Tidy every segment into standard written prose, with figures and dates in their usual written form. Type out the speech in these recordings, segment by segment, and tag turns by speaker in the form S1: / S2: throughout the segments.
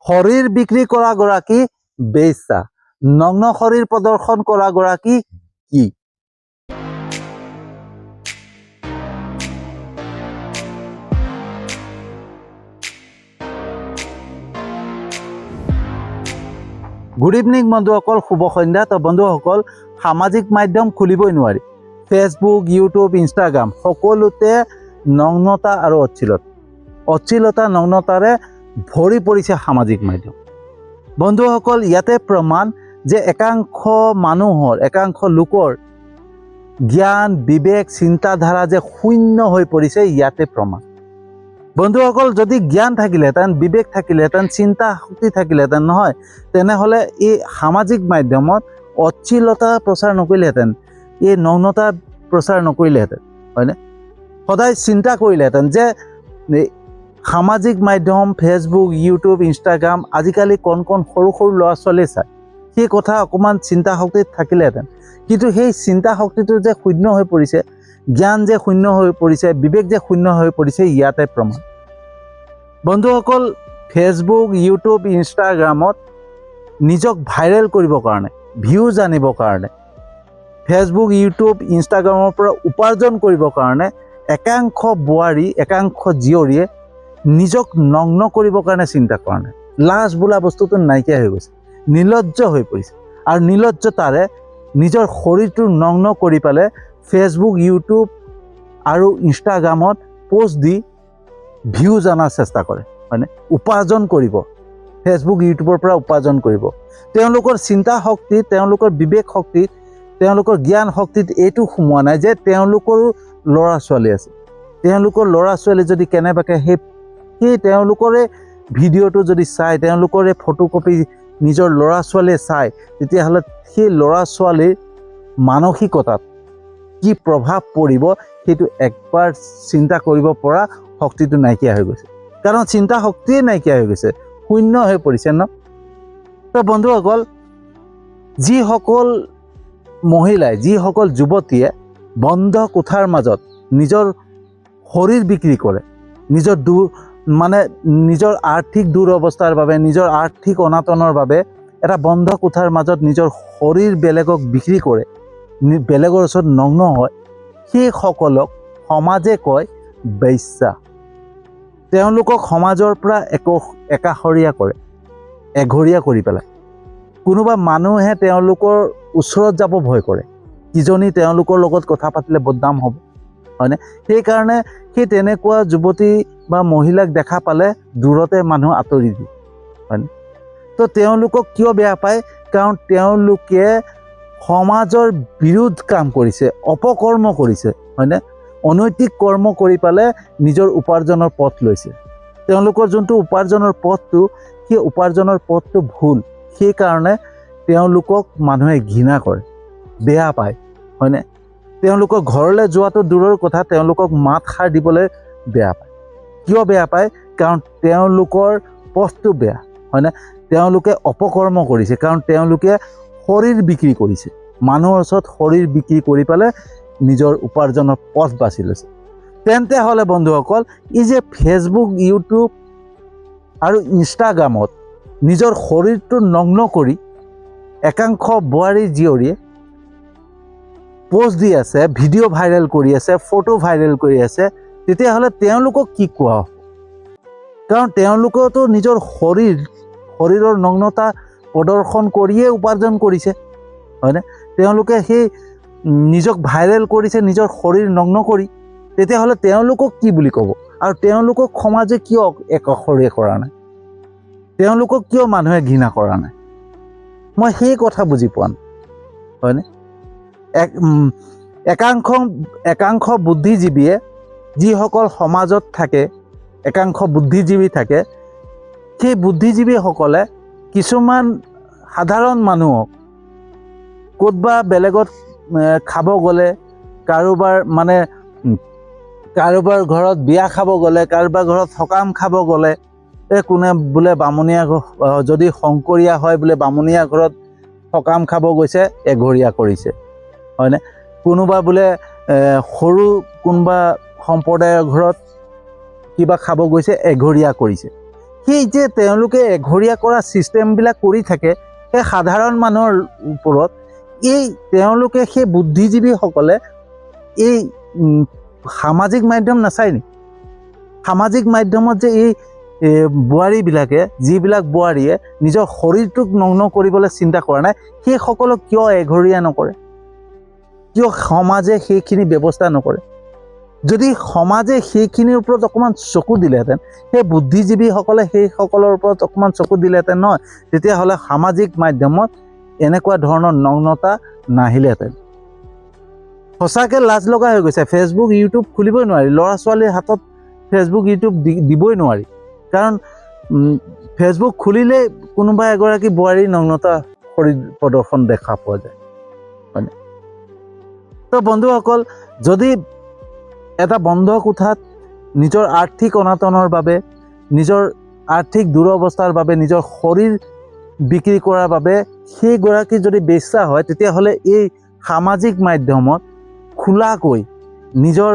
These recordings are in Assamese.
S1: শৰীৰ বিক্ৰী কৰা গৰাকী বেশ্যা, নগ্ন শৰীৰ প্ৰদৰ্শন কৰা গৰাকী কি? গুড ইভিনিং বন্ধুসকল, শুভ সন্ধ্যা। তো বন্ধুসকল, সামাজিক মাধ্যম খুলিবই নোৱাৰি। ফেচবুক, ইউটিউব, ইনষ্টাগ্ৰাম সকলোতে নগ্নতা আৰু অশ্লীলতা নগ্নতাৰে ভৰি পৰিছে সামাজিক মাধ্যম। বন্ধুসকল, ইয়াতে প্ৰমাণ যে একাংশ মানুহৰ, একাংশ লোকৰ জ্ঞান, বিবেক, চিন্তাধাৰা যে শূন্য হৈ পৰিছে, ইয়াতে প্ৰমাণ। বন্ধুসকল, যদি জ্ঞান থাকিলেহেঁতেন, বিবেক থাকিলেহেঁতেন, চিন্তা শক্তি থাকিলেহেঁতেন নহয়, তেনেহ'লে এই সামাজিক মাধ্যমত অশ্লীলতা প্ৰচাৰ নকৰিলেহেঁতেন, এই নগ্নতা প্ৰচাৰ নকৰিলেহেঁতেন, হয়নে? সদায় চিন্তা কৰিলেহেঁতেন যে সামাজিক মাধ্যম, ফেচবুক, ইউটিউব, ইনষ্টাগ্ৰাম আজিকালি কণ সৰু সৰু ল'ৰা ছোৱালীয়ে চায়, সেই কথা অকণমান চিন্তা শক্তিত থাকিলেহেঁতেন। কিন্তু সেই চিন্তা শক্তিটো যে শূন্য হৈ পৰিছে, জ্ঞান যে শূন্য হৈ পৰিছে, বিবেক যে শূন্য হৈ পৰিছে, ইয়াতে প্ৰমাণ। বন্ধুসকল, ফেচবুক, ইউটিউব, ইনষ্টাগ্ৰামত নিজক ভাইৰেল কৰিবৰ কাৰণে, ভিউজ আনিবৰ কাৰণে, ফেচবুক, ইউটিউব, ইনষ্টাগ্ৰামৰ পৰা উপাৰ্জন কৰিবৰ কাৰণে একাংশ বোৱাৰী, একাংশ জীয়ৰীয়ে নিজক নগ্ন কৰিবৰ কাৰণে চিন্তা কৰা নাই। লাজ বোলা বস্তুটো নাইকিয়া হৈ গৈছে, নিৰ্লজ্জ হৈ পৰিছে। আৰু নিৰ্লজ্জতাৰে নিজৰ শৰীৰটো নগ্ন কৰি পেলাই ফেচবুক, ইউটিউব আৰু ইনষ্টাগ্ৰামত পোষ্ট দি ভিউজ অনাৰ চেষ্টা কৰে, হয়নে? উপাৰ্জন কৰিব, ফেচবুক, ইউটিউবৰ পৰা উপাৰ্জন কৰিব। তেওঁলোকৰ চিন্তা শক্তিত, তেওঁলোকৰ বিবেক শক্তিত, তেওঁলোকৰ জ্ঞান শক্তিত এইটো সোমোৱা নাই যে তেওঁলোকৰো ল'ৰা ছোৱালী আছে। তেওঁলোকৰ ল'ৰা ছোৱালী যদি কেনেবাকৈ সেই তেওঁলোকৰে ভিডিঅ'টো যদি চায়, তেওঁলোকৰে ফটোকপি নিজৰ ল'ৰা ছোৱালীয়ে চায়, তেতিয়াহ'লে সেই ল'ৰা ছোৱালীৰ মানসিকতাত কি প্ৰভাৱ পৰিব, সেইটো একবাৰ চিন্তা কৰিব পৰা শক্তিটো নাইকিয়া হৈ গৈছে। কাৰণ চিন্তা শক্তিয়ে নাইকিয়া হৈ গৈছে, শূন্য হৈ পৰিছে ন। তো বন্ধুসকল, যিসকল মহিলাই, যিসকল যুৱতীয়ে বন্ধ কোঠাৰ মাজত নিজৰ শৰীৰ বিক্ৰী কৰে, নিজৰ আৰ্থিক দুৰৱস্থাৰ বাবে, নিজৰ আৰ্থিক অনাটনৰ বাবে এটা বন্ধ কোঠাৰ মাজত নিজৰ শৰীৰ বেলেগক বিক্ৰী কৰে, বেলেগৰ ওচৰত নগ্ন হয়, সেইসকলক সমাজে কয় বেশ্যা। তেওঁলোকক সমাজৰ পৰা একাষৰীয়া কৰে, এঘৰীয়া কৰি পেলায়। কোনোবা মানুহে তেওঁলোকৰ ওচৰত যাব ভয় কৰে, কিজনী তেওঁলোকৰ লগত কথা পাতিলে বদনাম হ'ব, হয়নে? সেইকাৰণে সেই তেনেকুৱা যুৱতী বা মহিলাক দেখা পালে দূৰতে মানুহ আঁতৰি দিয়ে, হয়নে? তো তেওঁলোকক কিয় বেয়া পায়? কাৰণ তেওঁলোকে সমাজৰ বিৰোধ কাম কৰিছে, অপকৰ্ম কৰিছে, হয়নে? অনৈতিক কৰ্ম কৰি পেলাই নিজৰ উপাৰ্জনৰ পথ লৈছে। তেওঁলোকৰ যোনটো উপাৰ্জনৰ পথটো, সেই উপাৰ্জনৰ পথটো ভুল। সেইকাৰণে তেওঁলোকক মানুহে ঘৃণা কৰে, বেয়া পায়, হয়নে? তেওঁলোকৰ ঘৰলৈ যোৱাটো দূৰৰ কথা, তেওঁলোকক মাত সাৰ দিবলৈ বেয়া পায়। কিয় বেয়া পায়? কাৰণ তেওঁলোকৰ পথটো বেয়া, হয়নে? তেওঁলোকে অপকৰ্ম কৰিছে, কাৰণ তেওঁলোকে শৰীৰ বিক্ৰী কৰিছে, মানুহৰ ওচৰত শৰীৰ বিক্ৰী কৰি পেলাই নিজৰ উপাৰ্জনৰ পথ বাছি লৈছে। তেন্তে হ'লে বন্ধুসকল, এই যে ফেচবুক, ইউটিউব আৰু ইনষ্টাগ্ৰামত নিজৰ শৰীৰটো নগ্ন কৰি একাংশ বোৱাৰী জীয়ৰীয়ে পোষ্ট দি আছে, ভিডিঅ' ভাইৰেল কৰি আছে, ফটো ভাইৰেল কৰি আছে, তেতিয়াহ'লে তেওঁলোকক কি কোৱা হ'ব? কাৰণ তেওঁলোকেতো নিজৰ শৰীৰৰ নগ্নতা প্ৰদৰ্শন কৰিয়ে উপাৰ্জন কৰিছে, হয়নে? তেওঁলোকে সেই নিজক ভাইৰেল কৰিছে নিজৰ শৰীৰ নগ্ন কৰি, তেতিয়াহ'লে তেওঁলোকক কি বুলি ক'ব? আৰু তেওঁলোকক সমাজে কিয় একাষৰীয়া কৰা নাই? তেওঁলোকক কিয় মানুহে ঘৃণা কৰা নাই? মই সেই কথা বুজি পোৱা নাই, হয়নে? একাংশ বুদ্ধিজীৱীয়ে, যিসকল সমাজত থাকে, একাংশ বুদ্ধিজীৱী থাকে, সেই বুদ্ধিজীৱীসকলে কিছুমান সাধাৰণ মানুহক ক'তবা বেলেগত খাব গ'লে, কাৰোবাৰ ঘৰত বিয়া খাব গ'লে, কাৰোবাৰ ঘৰত সকাম খাব গ'লে, কোনে বোলে বামুণীয়া, যদি শংকৰীয়া হয় বোলে বামুণীয়া ঘৰত সকাম খাব গৈছে, এঘৰীয়া কৰিছে, হয়নে? কোনোবা বোলে সৰু কোনোবা সম্প্ৰদায়ৰ ঘৰত কিবা খাব গৈছে, এঘৰীয়া কৰিছে। সেই যে তেওঁলোকে এঘৰীয়া কৰা ছিষ্টেমবিলাক কৰি থাকে সেই সাধাৰণ মানুহৰ ওপৰত, এই তেওঁলোকে সেই বুদ্ধিজীৱীসকলে এই সামাজিক মাধ্যম নাচায় নি? সামাজিক মাধ্যমত যে এই বোৱাৰীবিলাকে, যিবিলাক বোৱাৰীয়ে নিজৰ শৰীৰটোক নগ্ন কৰিবলৈ চিন্তা কৰা নাই, সেইসকলক কিয় এঘৰীয়া নকৰে? কিয় সমাজে সেইখিনি ব্যৱস্থা নকৰে? যদি সমাজে সেইখিনিৰ ওপৰত অকণমান চকু দিলেহেঁতেন, সেই বুদ্ধিজীৱীসকলে সেইসকলৰ ওপৰত অকণমান চকু দিলেহেঁতেন নহয়, তেতিয়াহ'লে সামাজিক মাধ্যমত এনেকুৱা ধৰণৰ নগ্নতা নাহিলেহেঁতেন। সঁচাকৈ লাজ লগা হৈ গৈছে। ফেচবুক ইউটিউব খুলিবই নোৱাৰি, ল'ৰা ছোৱালীৰ হাতত ফেচবুক ইউটিউব দিবই নোৱাৰি। কাৰণ ফেচবুক খুলিলেই কোনোবা এগৰাকী বোৱাৰীৰ নগ্নতা শৰীৰ প্ৰদৰ্শন দেখা পোৱা যায়, হয়নে? তো বন্ধুসকল, যদি এটা বন্ধ কোঠাত নিজৰ আৰ্থিক অনাটনৰ বাবে, নিজৰ আৰ্থিক দুৰৱস্থাৰ বাবে, নিজৰ শৰীৰ বিক্ৰী কৰাৰ বাবে সেইগৰাকী যদি বেশ্যা হয়, তেতিয়াহ'লে এই সামাজিক মাধ্যমত খোলাকৈ নিজৰ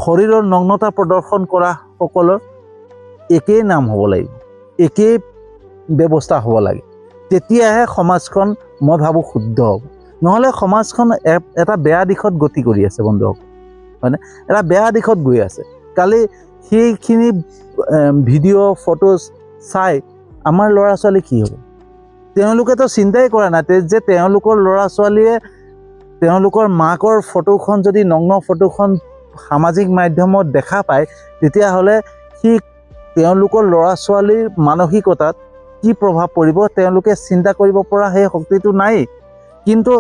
S1: শৰীৰৰ নগ্নতা প্ৰদৰ্শন কৰা সকলৰ একেই নাম হ'ব লাগিব, একেই ব্যৱস্থা হ'ব লাগে। তেতিয়াহে সমাজখন মই ভাবোঁ শুদ্ধ হ'ব। নহ'লে সমাজখন এটা বেয়া দিশত গতি কৰি আছে বন্ধুসকল, হয়নে? এটা বেয়া দিশত গৈ আছে। কালি সেইখিনি ভিডিঅ' ফটোজ চাই আমাৰ ল'ৰা ছোৱালী কি হ'ব? তেওঁলোকেতো চিন্তাই কৰা নাই যে তেওঁলোকৰ ল'ৰা ছোৱালীয়ে তেওঁলোকৰ মাকৰ ফটোখন, যদি নগ্ন ফটোখন সামাজিক মাধ্যমত দেখা পায়, তেতিয়াহ'লে সি তেওঁলোকৰ ল'ৰা ছোৱালীৰ মানসিকতাত কি প্ৰভাৱ পৰিব তেওঁলোকে চিন্তা কৰিব পৰা সেই শক্তিটো নাই। কিন্তু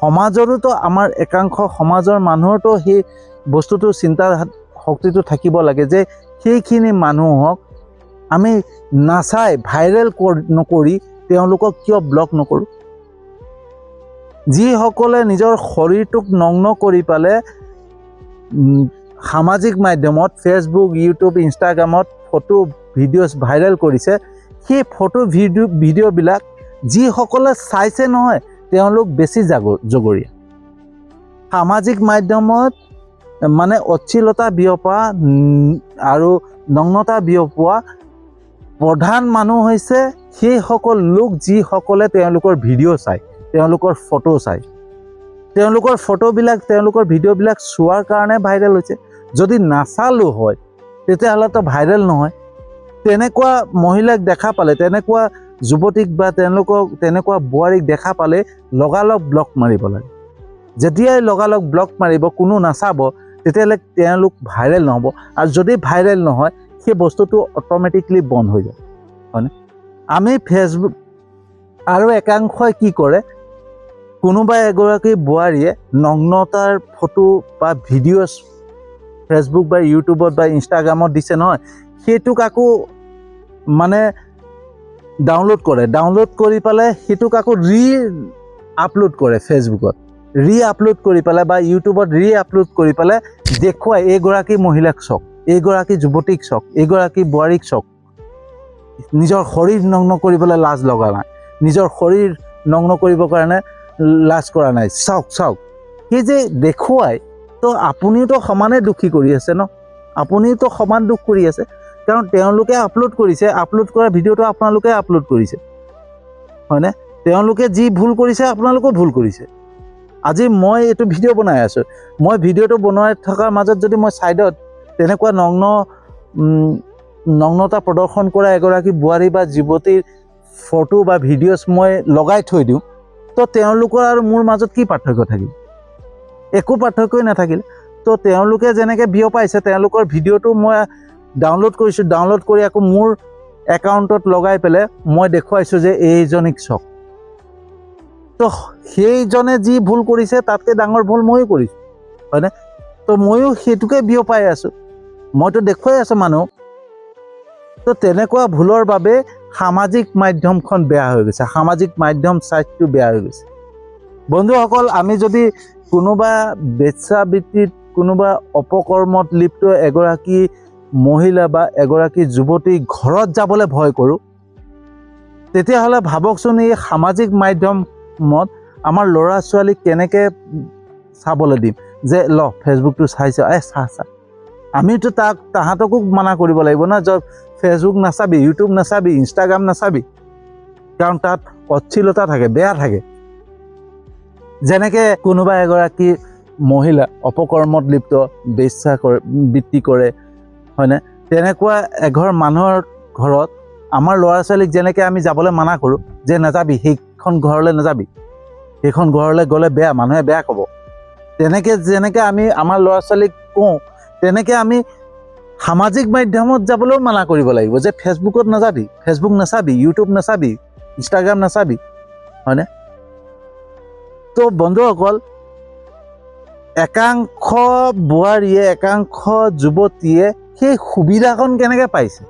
S1: সমাজৰোতো, আমাৰ একাংশ সমাজৰ মানুহৰতো সেই বস্তুটো চিন্তাৰ শক্তিটো থাকিব লাগে যে সেইখিনি মানুহক আমি নাচাই ভাইৰেল নকৰি তেওঁলোকক কিয় ব্লক নকৰোঁ? যিসকলে নিজৰ শৰীৰটোক নগ্ন কৰি পালে সামাজিক মাধ্যমত, ফেচবুক, ইউটিউব, ইনষ্টাগ্ৰামত ফটো ভিডিঅ'জ ভাইৰেল কৰিছে, সেই ফটো ভিডিঅ'বিলাক যিসকলে চাইছে নহয়, তেওঁলোক বেছি জগৰীয়া। সামাজিক মাধ্যমত মানে অশ্লীলতা বিয়পা আৰু নগ্নতা বিয়পোৱা প্ৰধান মানুহ হৈছে সেইসকল লোক যিসকলে তেওঁলোকৰ ভিডিঅ' চায়, তেওঁলোকৰ ফটো চায়। তেওঁলোকৰ ফটোবিলাক, তেওঁলোকৰ ভিডিঅ'বিলাক চোৱাৰ কাৰণে ভাইৰেল হৈছে। যদি নাচালো হয় তেতিয়াহ'লেতো ভাইৰেল নহয়। তেনেকুৱা মহিলাক দেখা পালে, তেনেকুৱা যুৱতীক বা তেনেকুৱা বোৱাৰীক দেখা পালে লগালগ ব্লক মাৰিব লাগে। যেতিয়াই লগালগ ব্লক মাৰিব, কোনো নাচাব, তেতিয়াহ'লে তেওঁলোক ভাইৰেল নহ'ব। আৰু যদি ভাইৰেল নহয়, সেই বস্তুটো অট'মেটিকলি বন্ধ হৈ যায়, হয়নে? আমি ফেচবুক আৰু একাংশই কি কৰে, কোনোবা এগৰাকী বোৱাৰীয়ে নগ্নতাৰ ফটো বা ভিডিঅ'জ ফেচবুক বা ইউটিউবত বা ইনষ্টাগ্ৰামত দিছে নহয়, সেইটোক আকৌ মানে ডাউনলোড কৰি পেলাই সেইটোক আকৌ আপলোড কৰে ফেচবুকত, আপলোড কৰি পেলাই বা ইউটিউবত আপলোড কৰি পেলাই দেখুৱাই এইগৰাকী মহিলাক চাওক, এইগৰাকী যুৱতীক চাওক, এইগৰাকী বোৱাৰীক চাওক, নিজৰ শৰীৰ নগ্ন কৰিবলৈ লাজ লগা নাই, নিজৰ শৰীৰ নগ্ন কৰিবৰ কাৰণে লাজ কৰা নাই, চাওক চাওক। সেই যে দেখুৱাই, তো আপুনিওতো সমানে দুখী কৰি আছে ন? আপুনিওতো সমান দুখ কৰি আছে, কাৰণ তেওঁলোকে আপলোড কৰিছে, আপলোড কৰা ভিডিঅ'টো আপোনালোকে আপলোড কৰিছে, হয়নে? তেওঁলোকে যি ভুল কৰিছে আপোনালোকেও ভুল কৰিছে। আজি মই এইটো ভিডিঅ' বনাই আছোঁ, মই ভিডিঅ'টো বনাই থকাৰ মাজত যদি মই ছাইডত তেনেকুৱা নগ্নতা প্ৰদৰ্শন কৰা এগৰাকী বোৱাৰী বা যুৱতীৰ ফটো বা ভিডিঅ'জ মই লগাই থৈ দিওঁ, তো তেওঁলোকৰ আৰু মোৰ মাজত কি পাৰ্থক্য থাকিল? একো পাৰ্থক্যই নাথাকিল। তো তেওঁলোকে যেনেকৈ বিয়পাইছে, তেওঁলোকৰ ভিডিঅ'টো মই ডাউনলোড কৰিছোঁ, ডাউনলোড কৰি আকৌ মোৰ একাউণ্টত লগাই পেলাই মই দেখুৱাইছোঁ যে এইজনীক চাওক। তো সেইজনে যি ভুল কৰিছে তাতকৈ ডাঙৰ ভুল ময়ো কৰিছোঁ, হয়নে? তো ময়ো সেইটোকে বিয়পাই আছোঁ, মইতো দেখুৱাই আছোঁ মানুহক। তো তেনেকুৱা ভুলৰ বাবে সামাজিক মাধ্যমখন বেয়া হৈ গৈছে, সামাজিক মাধ্যম ছাইটটো বেয়া হৈ গৈছে। বন্ধুসকল, আমি যদি কোনোবা বেশ্যাবৃত্তিত, কোনোবা অপকৰ্মত লিপ্ত এগৰাকী মহিলা বা এগৰাকী যুৱতী ঘৰত যাবলৈ ভয় কৰোঁ, তেতিয়াহ'লে ভাবকচোন এই সামাজিক মাধ্যমত আমাৰ ল'ৰা ছোৱালীক কেনেকৈ চাবলৈ দিম যে ফেচবুকটো চাইছে, চা আমিতো তাহাঁতকো মানা কৰিব লাগিব না, যে ফেচবুক নাচাবি, ইউটিউব নাচাবি, ইনষ্টাগ্ৰাম নাচাবি, কাৰণ তাত অশ্লীলতা থাকে, বেয়া থাকে। যেনেকৈ কোনোবা এগৰাকী মহিলা অপকৰ্মত লিপ্ত, বেশ্যা বৃত্তি কৰে, হয়নে? তেনেকুৱা এঘৰ মানুহৰ ঘৰত আমাৰ ল'ৰা ছোৱালীক যেনেকৈ আমি যাবলৈ মানা কৰোঁ, যে নাযাবি, সেইখন ঘৰলৈ নাযাবি, সেইখন ঘৰলৈ গ'লে বেয়া, মানুহে বেয়া ক'ব, যেনেকৈ আমি আমাৰ ল'ৰা ছোৱালীক কওঁ, তেনেকৈ আমি সামাজিক মাধ্যমত যাবলৈও মানা কৰিব লাগিব, যে ফেচবুকত নাযাবি, ফেচবুক নাচাবি, ইউটিউব নাচাবি, ইনষ্টাগ্ৰাম নাচাবি, হয়নে? তো বন্ধুসকল, একাংশ বোৱাৰীয়ে, একাংশ যুৱতীয়ে সেই সুবিধাখন কেনেকৈ পাইছে?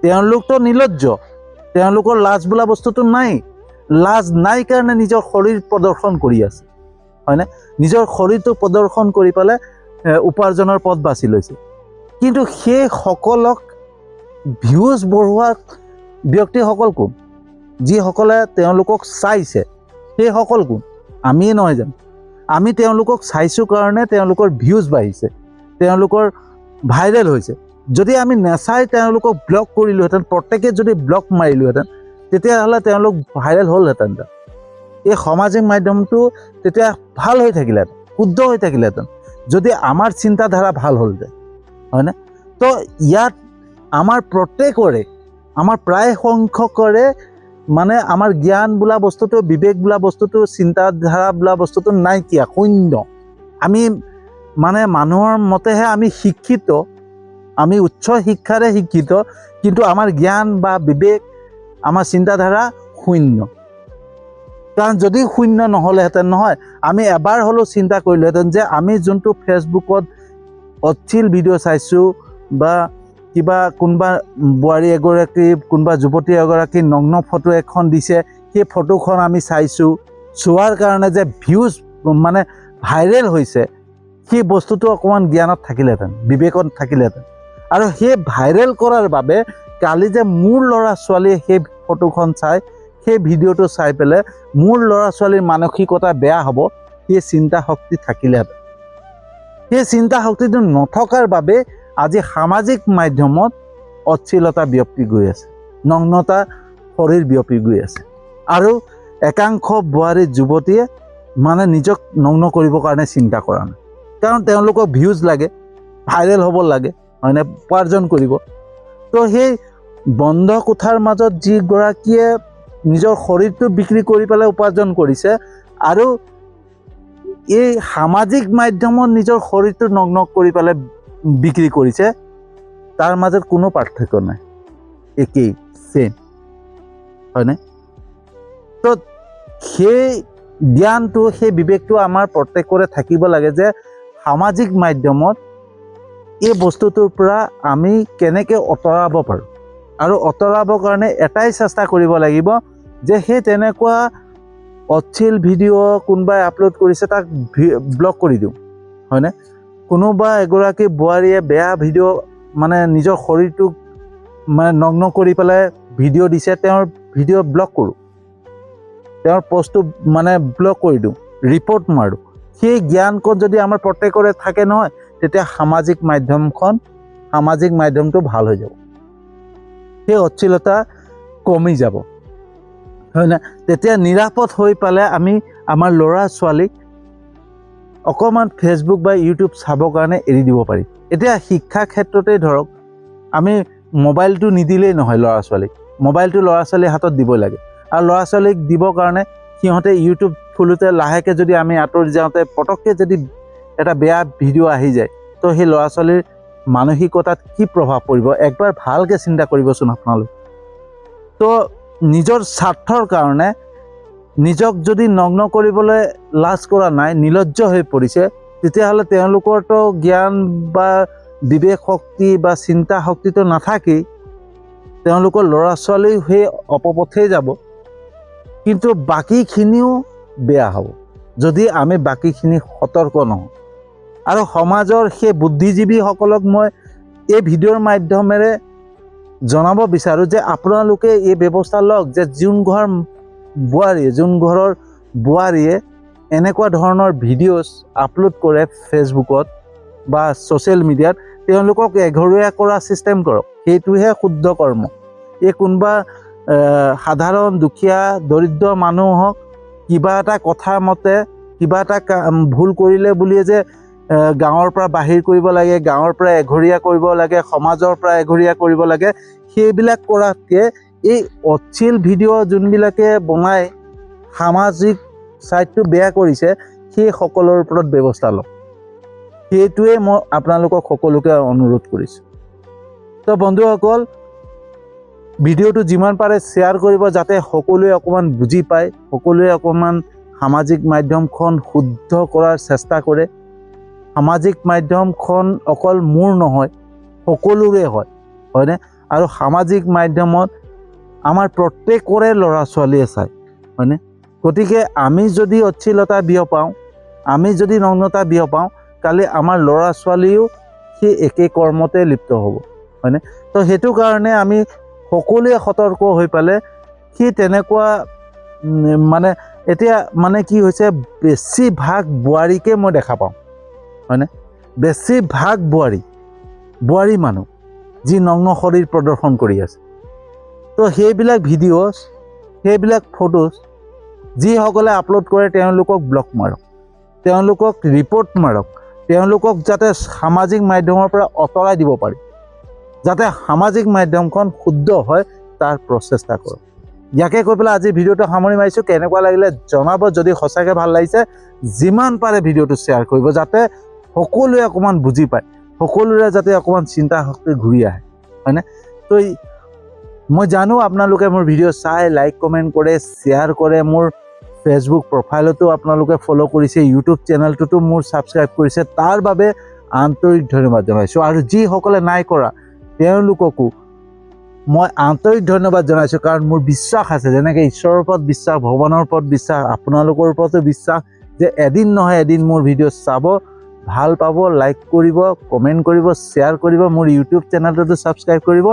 S1: তেওঁলোকতো নিৰ্লজ্জ, তেওঁলোকৰ লাজ বোলা বস্তুটো নাই। লাজ নাই কাৰণে নিজৰ শৰীৰ প্ৰদৰ্শন কৰি আছে, হয়নে? নিজৰ শৰীৰটো প্ৰদৰ্শন কৰি পেলাই উপাৰ্জনৰ পথ বাছি লৈছে। কিন্তু সেই সকলক ভিউজ বঢ়োৱা ব্যক্তিসকল কোন? যিসকলে তেওঁলোকক চাইছে সেইসকল কোন? আমিয়ে নহয় জানো? আমি তেওঁলোকক চাইছোঁ কাৰণে তেওঁলোকৰ ভিউজ বাঢ়িছে, তেওঁলোকৰ ভাইৰেল হৈছে। যদি আমি নেচাই তেওঁলোকক ব্লক কৰিলোহেঁতেন, প্ৰত্যেকে যদি ব্লক মাৰিলোহেঁতেন, তেতিয়াহ'লে তেওঁলোক ভাইৰেল হ'লহেঁতেন। এই সামাজিক মাধ্যমটো তেতিয়া ভাল হৈ থাকিলেহেঁতেন, শুদ্ধ হৈ থাকিলেহেঁতেন, যদি আমাৰ চিন্তাধাৰা ভাল হ'লহেঁতেন, হয়নে? তো ইয়াত আমাৰ প্ৰত্যেকৰে, আমাৰ প্ৰায় সংখ্যকৰে মানে আমাৰ জ্ঞান বোলা বস্তুটো, বিবেক বোলা বস্তুটো, চিন্তাধাৰা বোলা বস্তুটো নাইকিয়া, শূন্য। আমি মানে মানুহৰ মতেহে আমি শিক্ষিত, আমি উচ্চ শিক্ষাৰে শিক্ষিত, কিন্তু আমাৰ জ্ঞান বা বিবেক, আমাৰ চিন্তাধাৰা শূন্য। কাৰণ যদি শূন্য নহ'লেহেঁতেন নহয়, আমি এবাৰ হ'লেও চিন্তা কৰিলোহেঁতেন যে আমি যোনটো ফেচবুকত অশ্লীল ভিডিঅ' চাইছোঁ, বা কিবা কোনোবা বোৱাৰী এগৰাকী, কোনোবা যুৱতী এগৰাকী নগ্ন ফটো এখন দিছে, সেই ফটোখন আমি চাইছোঁ, চোৱাৰ কাৰণে যে ভিউজ মানে ভাইৰেল হৈছে, সেই বস্তুটো অকণমান জ্ঞানত থাকিলেহেঁতেন, বিবেকত থাকিলেহেঁতেন। আৰু সেই ভাইৰেল কৰাৰ বাবে কালি যে মোৰ ল'ৰা ছোৱালীয়ে সেই ফটোখন চাই, সেই ভিডিঅ'টো চাই পেলাই মোৰ ল'ৰা ছোৱালীৰ মানসিকতা বেয়া হ'ব, সেই চিন্তা শক্তি থাকিলেহেঁতেন। সেই চিন্তা শক্তিটো নথকাৰ বাবে আজি সামাজিক মাধ্যমত অশ্লীলতা বিয়পি গৈ আছে, নগ্নতা শৰীৰ বিয়পি গৈ আছে। আৰু একাংশ বোৱাৰী যুৱতীয়ে মানে নিজক নগ্ন কৰিবৰ কাৰণে চিন্তা কৰা নাই, কাৰণ তেওঁলোকক ভিউজ লাগে, ভাইৰেল হ'ব লাগে, হয়নে? উপাৰ্জন কৰিব। তো সেই বন্ধ কোঠাৰ মাজত যিগৰাকীয়ে নিজৰ শৰীৰটো বিক্ৰী কৰি পেলাই উপাৰ্জন কৰিছে, আৰু এই সামাজিক মাধ্যমত নিজৰ শৰীৰটো নগ্ন কৰি পেলাই বিক্ৰী কৰিছে, তাৰ মাজত কোনো পাৰ্থক্য নাই, একেই, চেম, হয়নে? তো সেই জ্ঞানটো, সেই বিবেকটো আমাৰ প্ৰত্যেকৰে থাকিব লাগে, যে সামাজিক মাধ্যমত এই বস্তুটোৰ পৰা আমি কেনেকৈ আঁতৰাব পাৰোঁ। আৰু আঁতৰাবৰ কাৰণে এটাই চেষ্টা কৰিব লাগিব, যে সেই তেনেকুৱা অশ্লীল ভিডিঅ' কোনোবাই আপলোড কৰিছে, তাক ব্লক কৰি দিওঁ, হয়নে? কোনোবা এগৰাকী বোৱাৰীয়ে বেয়া ভিডিঅ' মানে নিজৰ শৰীৰটোক মানে নগ্ন কৰি পেলাই ভিডিঅ' দিছে, তেওঁৰ ভিডিঅ' ব্লক কৰোঁ, তেওঁৰ পষ্টটো মানে ব্লক কৰি দিওঁ, ৰিপৰ্ট মাৰোঁ। সেই জ্ঞানকণ যদি আমাৰ প্ৰত্যেকৰে থাকে নহয়, তেতিয়া সামাজিক মাধ্যমটো ভাল হৈ যাব, সেই অশ্লীলতা কমি যাব, হয় না? তেতিয়া নিৰাপদ হৈ পেলাই আমি আমাৰ ল'ৰা ছোৱালীক অকণমান ফেচবুক বা ইউটিউব চাবৰ কাৰণে এৰি দিব পাৰি। এতিয়া শিক্ষা ক্ষেত্ৰতেই ধৰক, আমি মোবাইলটো নিদিলেই নহয়, ল'ৰা ছোৱালীক মোবাইলটো ল'ৰা ছোৱালীৰ হাতত দিবই লাগে। আৰু ল'ৰা ছোৱালীক দিবৰ কাৰণে সিহঁতে ইউটিউব খোলোতে লাহেকৈ যদি আমি আঁতৰি যাওঁতে পটককৈ যদি এটা বেয়া ভিডিঅ' আহি যায়, তো সেই ল'ৰা ছোৱালীৰ মানসিকতাত কি প্ৰভাৱ পৰিব, একবাৰ ভালকৈ চিন্তা কৰিবচোন আপোনালোক। তো নিজৰ স্বাৰ্থৰ কাৰণে নিজক যদি নগ্ন কৰিবলৈ লাজ কৰা নাই, নিৰ্লজ্জ হৈ পৰিছে, তেতিয়াহ'লে তেওঁলোকৰতো জ্ঞান বা বিবেক শক্তি বা চিন্তা শক্তিটো নাথাকেই, তেওঁলোকৰ ল'ৰা ছোৱালী সেই অপপথেই যাব। কিন্তু বাকীখিনিও বেয়া হ'ব যদি আমি বাকীখিনি সতৰ্ক নহওঁ। আৰু সমাজৰ সেই বুদ্ধিজীৱীসকলক মই এই ভিডিঅ'ৰ মাধ্যমেৰে জনাব বিচাৰোঁ, যে আপোনালোকে এই ব্যৱস্থা লওক, যে যোন ঘৰৰ বোৱাৰীয়ে এনেকুৱা ধৰণৰ ভিডিঅ'জ আপলোড কৰে ফেচবুকত বা ছ'চিয়েল মিডিয়াত, তেওঁলোকক এঘৰীয়া কৰা চিষ্টেম কৰক, সেইটোহে শুদ্ধ কৰ্ম। এই কোনোবা সাধাৰণ দুখীয়া দৰিদ্ৰ মানুহক কিবা এটা কথা মতে কিবা এটা ভুল কৰিলে বুলিয়ে যে গাঁৱৰ পৰা বাহিৰ কৰিব লাগে, গাঁৱৰ পৰা এঘৰীয়া কৰিব লাগে, সমাজৰ পৰা এঘৰীয়া কৰিব লাগে, সেইবিলাক কৰাতকৈ এই অশ্লীল ভিডিঅ' যোনবিলাকে বনাই সামাজিক ছাইডটো বেয়া কৰিছে সেই সকলৰ ওপৰত ব্যৱস্থা লওক। সেইটোৱে মই আপোনালোকক সকলোকে অনুৰোধ কৰিছোঁ। তো বন্ধুসকল, ভিডিঅ'টো যিমান পাৰে শ্বেয়াৰ কৰিব যাতে সকলোৱে অকণমান বুজি পায়, সকলোৱে অকণমান সামাজিক মাধ্যমখন শুদ্ধ কৰাৰ চেষ্টা কৰে। সামাজিক মাধ্যমখন অকল মোৰ নহয়, সকলোৰে হয়নে? আৰু সামাজিক মাধ্যমত আমাৰ প্ৰত্যেকৰে ল'ৰা ছোৱালীয়ে চায়, হয়নে? গতিকে আমি যদি অশ্লীলতা বিয়পাওঁ, আমি যদি নগ্নতা বিয়পাওঁ, কালি আমাৰ ল'ৰা ছোৱালীও সেই একে কৰ্মতে লিপ্ত হ'ব, হয়নে? তো সেইটো কাৰণে আমি সকলোৱে সতৰ্ক হৈ পেলাই সেই তেনেকুৱা মানে এতিয়া মানে কি হৈছে, বেছিভাগ বোৱাৰীকে মই দেখা পাওঁ, হয়নে? বেছিভাগ বোৱাৰী মানুহ যি নগ্ন শৰীৰ প্ৰদৰ্শন কৰি আছে। তো সেইবিলাক ভিডিঅ'জ, সেইবিলাক ফটোজ যিসকলে আপলোড কৰে তেওঁলোকক ব্লক মাৰক, তেওঁলোকক ৰিপৰ্ট মাৰক, তেওঁলোকক যাতে সামাজিক মাধ্যমৰ পৰা আঁতৰাই দিব পাৰি, যাতে সামাজিক মাধ্যমখন শুদ্ধ হয় তাৰ প্ৰচেষ্টা কৰক। ইয়াকে কৈ পেলাই আজি ভিডিঅ'টো সামৰি মাৰিছোঁ। কেনেকুৱা লাগিলে জনাব। যদি সঁচাকৈ ভাল লাগিছে যিমান পাৰে ভিডিঅ'টো শ্বেয়াৰ কৰিব, যাতে সকলোৱে অকণমান বুজি পায়, সকলোৰে যাতে অকণমান চিন্তা শক্তি ঘূৰি আহে, হয়নে? তো মই জানো আপোনালোকে মোৰ ভিডিঅ' চাই লাইক কমেণ্ট কৰে, শ্বেয়াৰ কৰে, মোৰ ফেচবুক প্ৰফাইলতো আপোনালোকে ফ'ল' কৰিছে, ইউটিউব চেনেলটোতো মোৰ ছাবস্ক্ৰাইব কৰিছে, তাৰ বাবে আন্তৰিক ধন্যবাদ জনাইছোঁ। আৰু যিসকলে নাই কৰা তেওঁলোককো মই আন্তৰিক ধন্যবাদ জনাইছোঁ, কাৰণ মোৰ বিশ্বাস আছে, যেনেকৈ ঈশ্বৰৰ ওপৰত বিশ্বাস, ভগৱানৰ ওপৰত বিশ্বাস, আপোনালোকৰ ওপৰতো বিশ্বাস যে এদিন নহয় এদিন মোৰ ভিডিঅ' চাব, ভাল পাব, লাইক কৰিব, কমেণ্ট কৰিব, শ্বেয়াৰ কৰিব, মোৰ ইউটিউব চেনেলটোতো ছাবস্ক্ৰাইব কৰিব,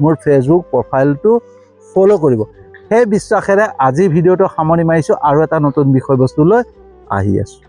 S1: মোৰ ফেচবুক প্ৰফাইলটো ফ'ল' কৰিব। সেই বিশ্বাসেৰে আজি ভিডিঅ'টো সামৰি মাৰিছোঁ। আৰু এটা নতুন বিষয়বস্তু লৈ আহি আছোঁ।